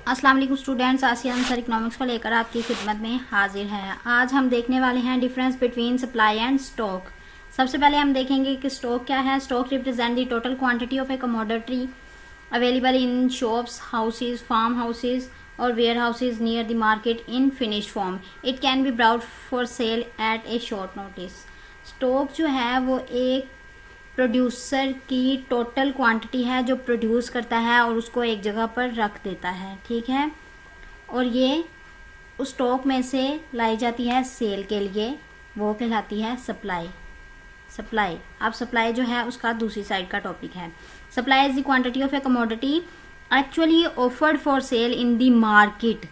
अस्सलाम वालेकुम स्टूडेंट्स, आसिया answer economics को लेकर आपकी खिदमत में हाजिर है। आज हम देखने वाले हैं difference between supply and stock. सबसे पहले हम देखेंगे कि स्टॉक क्या है। Stock represent the total quantity of a commodity available in shops, houses, farm houses और warehouses near the market in finished form. It can be brought for sale at a short notice. Stock जो है वो एक producer की total quantity है जो produce करता है और उसको एक जगह पर रख देता है, ठीक है। और ये उस स्टॉक में से लाई जाती है सेल के लिए, वो कहलाती है सप्लाई। अब सप्लाई जो है उसका दूसरी साइड का टॉपिक है। Supply is the quantity of a commodity actually offered for sale in the market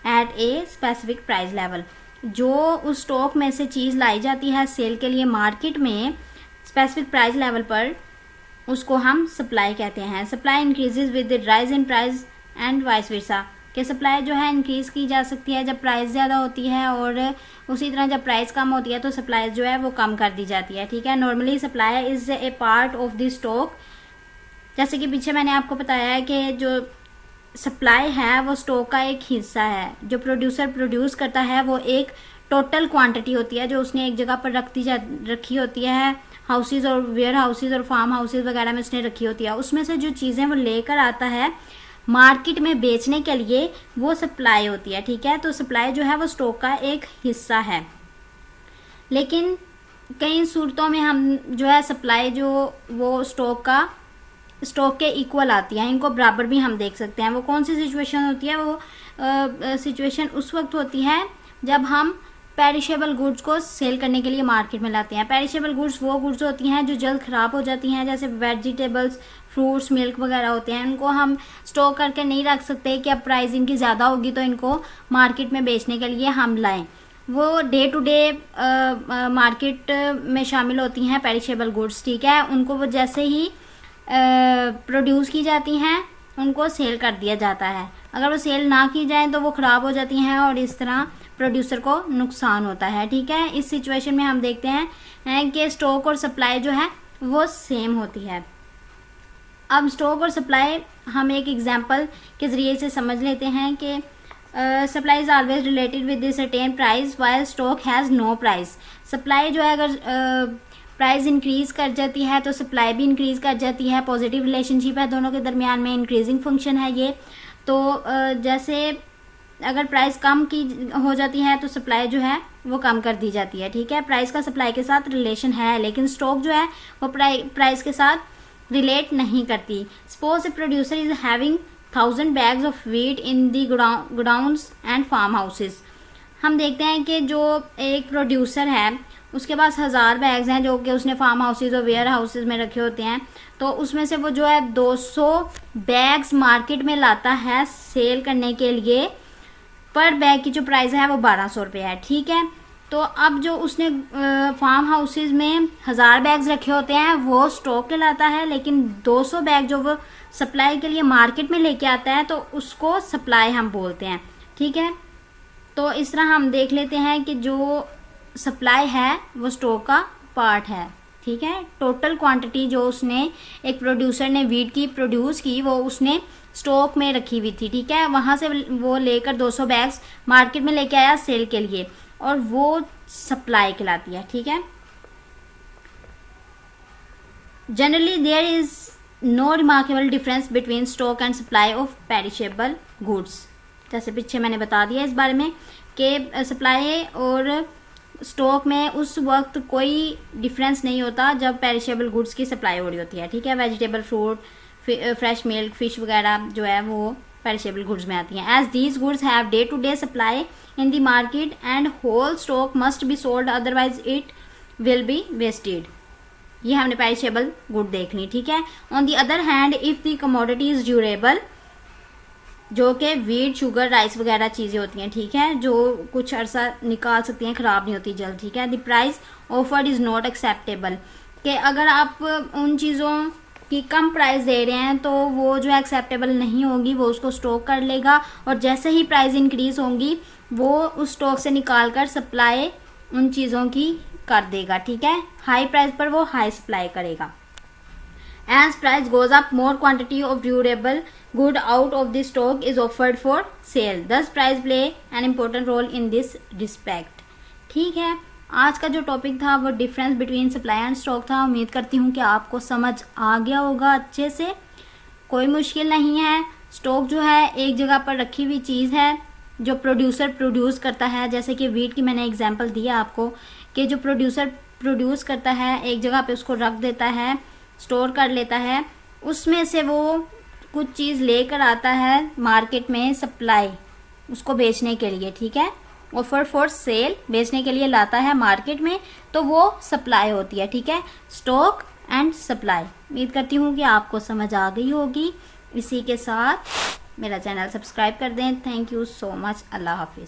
at a specific price level. जो उस स्टॉक में से चीज़ लाई जाती है सेल के लिए मार्केट में स्पेसिफिक प्राइस लेवल पर, उसको हम सप्लाई कहते हैं। Supply increases with the rise in price and vice versa. कि सप्लाई जो है इंक्रीज की जा सकती है जब प्राइस ज़्यादा होती है, और उसी तरह जब प्राइस कम होती है तो सप्लाई जो है वो कम कर दी जाती है, ठीक है। Normally supply is a part of the stock. जैसे कि पीछे मैंने आपको बताया है कि जो सप्लाई है वो स्टॉक का एक हिस्सा है। जो प्रोड्यूसर प्रोड्यूस करता है वो एक टोटल क्वांटिटी होती है जो उसने एक जगह पर रखी होती है, हाउसेज और वेयर हाउसेज और फार्म हाउसेज वगैरह में उसने रखी होती है। उसमें से जो चीज़ें वो लेकर आता है मार्केट में बेचने के लिए, वो सप्लाई होती है, ठीक है। तो सप्लाई जो है वो स्टॉक का एक हिस्सा है। लेकिन कई सूरतों में हम जो है सप्लाई जो वो स्टॉक के इक्वल आती है, इनको बराबर भी हम देख सकते हैं। वो कौन सी सिचुएशन होती है? वो सिचुएशन उस वक्त होती है जब हम पेरिशेबल गुड्स को सेल करने के लिए मार्केट में लाते हैं। पेरिशेबल गुड्स वो गुड्स होती हैं जो जल्द ख़राब हो जाती हैं, जैसे वेजिटेबल्स, फ्रूट्स, मिल्क वगैरह होते हैं। इनको हम स्टोर करके नहीं रख सकते कि अब प्राइस इनकी ज़्यादा होगी तो इनको मार्केट में बेचने के लिए हम लाएं। वो डे टू डे मार्केट में शामिल होती हैं पेरिशेबल गुड्स, ठीक है। उनको वो जैसे ही प्रोड्यूस की जाती हैं उनको सेल कर दिया जाता है। अगर वो सेल ना की जाए तो वो ख़राब हो जाती हैं और इस तरह प्रोड्यूसर को नुकसान होता है, ठीक है। इस सिचुएशन में हम देखते हैं कि स्टॉक और सप्लाई जो है वो सेम होती है। अब स्टॉक और सप्लाई हम एक एग्जांपल के ज़रिए से समझ लेते हैं कि supply is always related with this certain price while stock has no price. Supply जो है अगर प्राइस इंक्रीज कर जाती है तो सप्लाई भी इंक्रीज कर जाती है। पॉजिटिव रिलेशनशिप है दोनों के दरमियान में, इंक्रीजिंग फंक्शन है ये। तो जैसे अगर प्राइस कम की हो जाती है तो सप्लाई जो है वो कम कर दी जाती है, ठीक है। प्राइस का सप्लाई के साथ रिलेशन है, लेकिन स्टॉक जो है वो प्राइस के साथ रिलेट नहीं करती। Suppose a producer is having 1000 bags of wheat in the godowns and farmhouses. हम देखते हैं कि जो एक प्रोड्यूसर है उसके पास 1000 बैग्स हैं जो कि उसने फार्म हाउसेज और वेयर हाउसेज में रखे होते हैं। तो उसमें से वो जो है 200 बैग्स मार्केट में लाता है सेल करने के लिए। पर बैग की जो प्राइस है वो 1200 रुपये है, ठीक है। तो अब जो उसने फार्म हाउसेज में 1000 बैग्स रखे होते हैं वो स्टॉक के लाता है, लेकिन 200 बैग जो वो सप्लाई के लिए मार्केट में लेके आता है तो उसको सप्लाई हम बोलते हैं, ठीक है। तो इस तरह हम देख लेते हैं कि जो सप्लाई है वो स्टॉक का पार्ट है, ठीक है। टोटल क्वांटिटी जो उसने एक प्रोड्यूसर ने व्हीट की प्रोड्यूस की वो उसने स्टॉक में रखी हुई थी, ठीक है। वहाँ से वो लेकर 200 बैग्स मार्केट में लेके आया सेल के लिए, और वो सप्लाई कहलाती है, ठीक है। Generally there is no remarkable difference between stock and supply of perishable goods. जैसे पीछे मैंने बता दिया इस बारे में कि सप्लाई और स्टॉक में उस वक्त कोई डिफरेंस नहीं होता जब पेरिशेबल गुड्स की सप्लाई हो रही होती है, ठीक है। Vegetable, fruit, fresh milk, fish वगैरह जो है वो पेरिशेबल गुड्स में आती हैं। As these goods have day to day supply in the market and whole stock must be sold otherwise it will be wasted. ये हमने पेरिशेबल गुड देख ली, ठीक है। On the other hand if the commodity is durable, जो कि wheat, sugar, rice वगैरह चीज़ें होती हैं, ठीक है, जो कुछ अरसा निकाल सकती हैं, ख़राब नहीं होती जल्द, ठीक है। The price offered is not acceptable. कि अगर आप उन चीज़ों की कम प्राइस दे रहे हैं तो वो जो है एक्सेप्टेबल नहीं होगी, वो उसको स्टॉक कर लेगा, और जैसे ही प्राइस इंक्रीज होंगी वो उस स्टॉक से निकाल कर सप्लाई उन चीज़ों की कर देगा, ठीक है। हाई प्राइस पर वो हाई सप्लाई करेगा। As price goes up, more quantity of durable good out of the stock is offered for sale. Thus price play an important role in this respect. ठीक है, आज का जो टॉपिक था वो difference between supply and stock था. उम्मीद करती हूँ कि आपको समझ आ गया होगा अच्छे से. कोई मुश्किल नहीं है. स्टॉक जो है एक जगह पर रखी हुई चीज़ है जो प्रोड्यूसर प्रोड्यूस करता है. जैसे कि वीट की मैंने एग्जांपल दिया आपको कि जो प्रोड्यूसर प्रोड्यूस करता है एक जगह पे उसको रख देता है, स्टोर कर लेता है, उसमें से वो कुछ चीज़ लेकर आता है मार्केट में सप्लाई उसको बेचने के लिए. ठीक है, ऑफर फॉर सेल बेचने के लिए लाता है मार्केट में, तो वो सप्लाई होती है. ठीक है, स्टॉक एंड सप्लाई. उम्मीद करती हूँ कि आपको समझ आ गई होगी. इसी के साथ मेरा चैनल सब्सक्राइब कर दें. Thank you so much. अल्लाह हाफिज़.